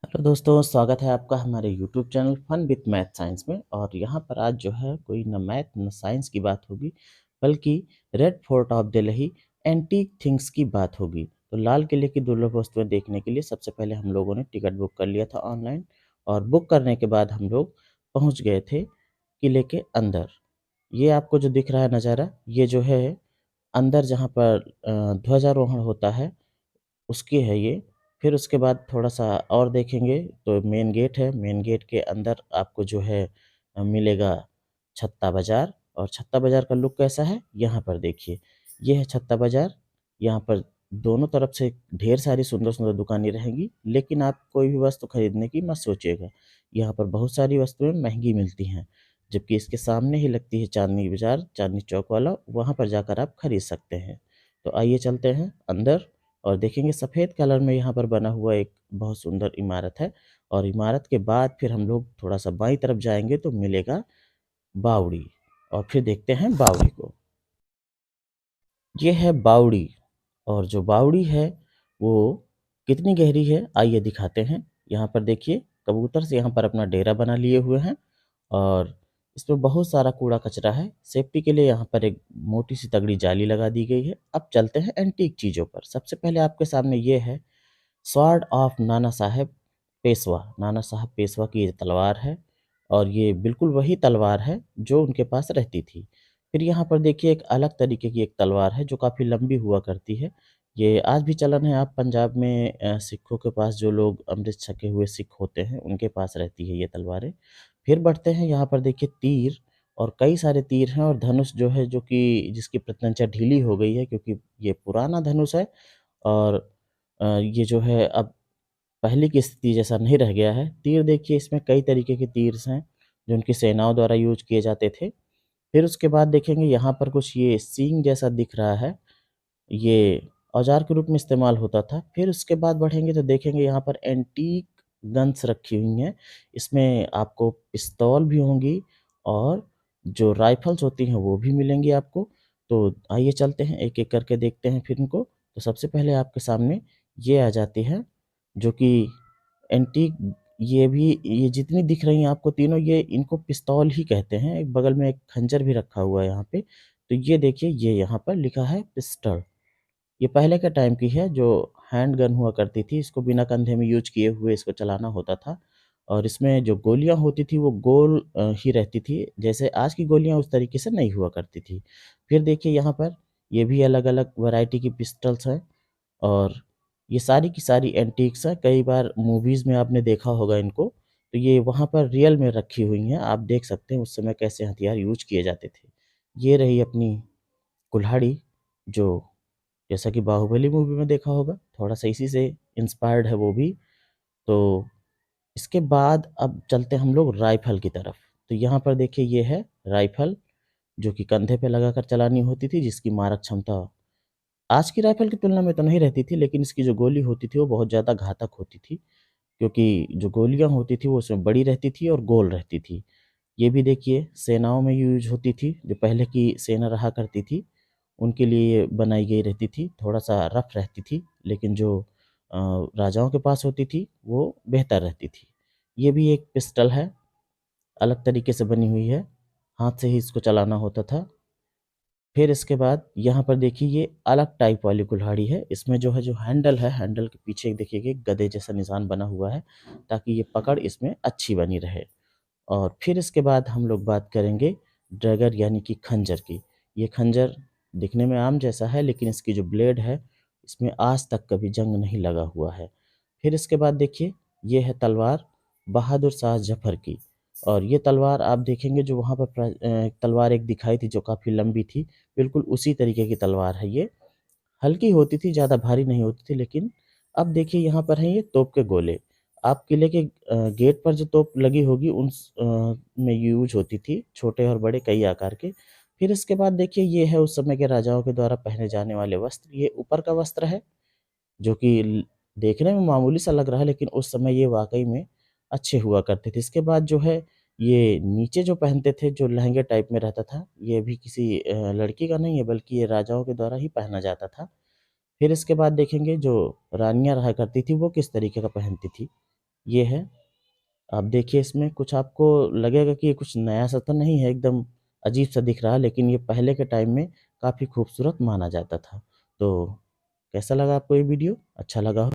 Hello दोस्तों, स्वागत है आपका हमारे YouTube channel fun with math science में। और यहाँ पर आज जो है कोई न मैथ न साइंस की बात होगी, बल्कि red fort of Delhi antique things की बात होगी। तो लाल किले की दुर्लभ वस्तुएं देखने के लिए सबसे पहले हम लोगों ने टिकट बुक कर लिया था ऑनलाइन। और बुक करने के बाद हम लोग पहुँच गए थे किले के अंदर। ये आपको जो दिख रहा है नज़ारा, ये जो है अंदर जहाँ पर ध्वजारोहण होता है उसकी है ये। फिर उसके बाद थोड़ा-सा और देखेंगे तो मेन गेट है, मेन गेट के अंदर आपको जो है मिलेगा छत्ता बाज़ार। और छत्ता बाज़ार का लुक कैसा है, यहाँ पर देखिए। ये है छत्ता बाज़ार, यहाँ पर दोनों तरफ से ढेर सारी सुंदर-सुंदर दुकानें रहेंगी, लेकिन आप कोई भी वस्तु खरीदने की मत सोचिएगा। यहाँ पर बहुत सारी वस्तुएँ महँगी मिलती हैं, जबकि इसके सामने ही लगती है चाँदनी बाज़ार, चाँदनी चौक वाला, वहाँ पर जाकर आप खरीद सकते हैं। तो आइए चलते हैं अंदर और देखेंगे सफ़ेद कलर में यहाँ पर बना हुआ एक बहुत सुंदर इमारत है। और इमारत के बाद फिर हम लोग थोड़ा-सा बाईं तरफ जाएँगे तो मिलेगा बावड़ी। और फिर देखते हैं बावड़ी को। ये है बावड़ी। और जो बावड़ी है वो कितनी गहरी है आइए दिखाते हैं। यहाँ पर देखिए कबूतर से यहाँ पर अपना डेरा बना लिए हुए हैं। और इसमें बहुत सारा कूड़ा-कचरा है। सेफ्टी के लिए यहाँ पर एक मोटी-सी तगड़ी जाली लगा दी गई है। अब चलते हैं एंटीक चीज़ों पर। सबसे पहले आपके सामने ये है स्वॉर्ड ऑफ नाना साहेब पेशवा। नाना साहब पेशवा की ये तलवार है। और ये बिल्कुल वही तलवार है जो उनके पास रहती थी। फिर यहाँ पर देखिए एक अलग तरीके की एक तलवार है जो काफ़ी लंबी हुआ करती है। ये आज भी चलन है, आप पंजाब में सिखों के पास जो लोग अमृत छके हुए सिख होते हैं उनके पास रहती है ये तलवारें। फिर बढ़ते हैं, यहाँ पर देखिए तीर और कई सारे तीर हैं और धनुष जो है जो कि जिसकी प्रत्यंचा ढीली हो गई है क्योंकि ये पुराना धनुष है। और ये जो है अब पहले की स्थिति जैसा नहीं रह गया है। तीर देखिए इसमें कई तरीके के तीर्स हैं, जो उनकी सेनाओं द्वारा यूज़ किए जाते थे। फिर उसके बाद देखेंगे यहाँ पर कुछ ये सींग जैसा दिख रहा है, ये औज़ार के रूप में इस्तेमाल होता था। फिर उसके बाद बढ़ेंगे तो देखेंगे यहाँ पर एंटीक गन्स रखी हुई हैं। इसमें आपको पिस्तौल भी होंगी और जो राइफ़ल्स होती हैं वो भी मिलेंगी आपको। तो आइए चलते हैं एक-एक करके देखते हैं फिर इनको। तो सबसे पहले आपके सामने ये आ जाती है जो कि एंटीक। ये जितनी दिख रही हैं आपको तीनों, ये इनको पिस्तौल ही कहते हैं। एक बगल में एक खंजर भी रखा हुआ है यहाँ पे। तो ये देखिए ये यहाँ पर लिखा है पिस्टल। ये पहले के टाइम की है जो हैंड गन हुआ करती थी। इसको बिना कंधे में यूज़ किए हुए इसको चलाना होता था। और इसमें जो गोलियाँ होती थी वो गोल ही रहती थी। जैसे आज की गोलियाँ उस तरीके से नहीं हुआ करती थी। फिर देखिए यहाँ पर ये भी अलग-अलग वैरायटी की पिस्टल्स हैं। और ये सारी की सारी एंटीक्स हैं। कई बार मूवीज़ में आपने देखा होगा इनको। तो ये वहाँ पर रियल में रखी हुई हैं। आप देख सकते हैं उस समय कैसे हथियार यूज़ किए जाते थे। ये रही अपनी कुल्हाड़ी, जो जैसा कि बाहुबली मूवी में देखा होगा, थोड़ा-सा इसी से इंस्पायर्ड है वो भी। तो इसके बाद अब चलते हैं हम लोग राइफ़ल की तरफ। तो यहाँ पर देखिए ये है राइफ़ल, जो कि कंधे पे लगाकर चलानी होती थी, जिसकी मारक क्षमता आज की राइफ़ल की तुलना में तो नहीं रहती थी, लेकिन इसकी जो गोली होती थी वो बहुत ज़्यादा घातक होती थी, क्योंकि जो गोलियाँ होती थी वो उसमें बड़ी रहती थी और गोल रहती थी। ये भी देखिए सेनाओं में यूज़ होती थी, जो पहले की सेना रहा करती थी, उनके लिए ये बनाई गई रहती थी। थोड़ा-सा रफ़ रहती थी, लेकिन जो अ, राजाओं के पास होती थी, वो बेहतर रहती थी। ये भी एक पिस्टल है, अलग तरीके से बनी हुई है, हाथ से ही इसको चलाना होता था। फिर इसके बाद यहाँ पर देखिए ये अलग टाइप वाली कुल्हाड़ी है। इसमें जो है जो हैंडल है, हैंडल के पीछे देखिए एक गधे जैसा निशान बना हुआ है, ताकि ये पकड़ इसमें अच्छी बनी रहे। और फिर इसके बाद हम लोग बात करेंगे डैगर यानी कि खंजर की। ये खंजर दिखने में आम जैसा है, लेकिन इसकी जो ब्लेड है, इसमें आज तक कभी जंग नहीं लगा हुआ है। फिर इसके बाद देखिए ये है तलवार बहादुर शाह ज़फ़र की। और ये तलवार आप देखेंगे जो वहाँ पर तलवार एक दिखाई थी जो काफ़ी लंबी थी, बिल्कुल उसी तरीके की तलवार है ये। हल्की होती थी, ज़्यादा भारी नहीं होती थी, लेकिन अब देखिए यहाँ पर हैं ये तोप के गोले। आप किले के गेट पर जो तोप लगी होगी में यूज़ होती थी, छोटे और बड़े कई आकार के। फिर इसके बाद देखिए ये है उस समय के राजाओं के द्वारा पहने जाने वाले वस्त्र। ये ऊपर का वस्त्र है, जो कि देखने में मामूली सा लग रहा है, लेकिन उस समय ये वाक़ई में अच्छे हुआ करते थे। इसके बाद जो है ये नीचे जो पहनते थे, जो लहंगे टाइप में रहता था, ये भी किसी लड़की का नहीं है, बल्कि ये राजाओं के द्वारा ही पहना जाता था। फिर इसके बाद देखेंगे जो रानियाँ रहा करती थी वो किस तरीके का पहनती थी। ये है। आप देखिए इसमें कुछ आपको लगेगा कि ये कुछ नया सा तो नहीं है, एकदम अजीब सा दिख रहा है, लेकिन ये पहले के टाइम में काफ़ी खूबसूरत माना जाता था। तो कैसा लगा आपको ये वीडियो? अच्छा लगा हो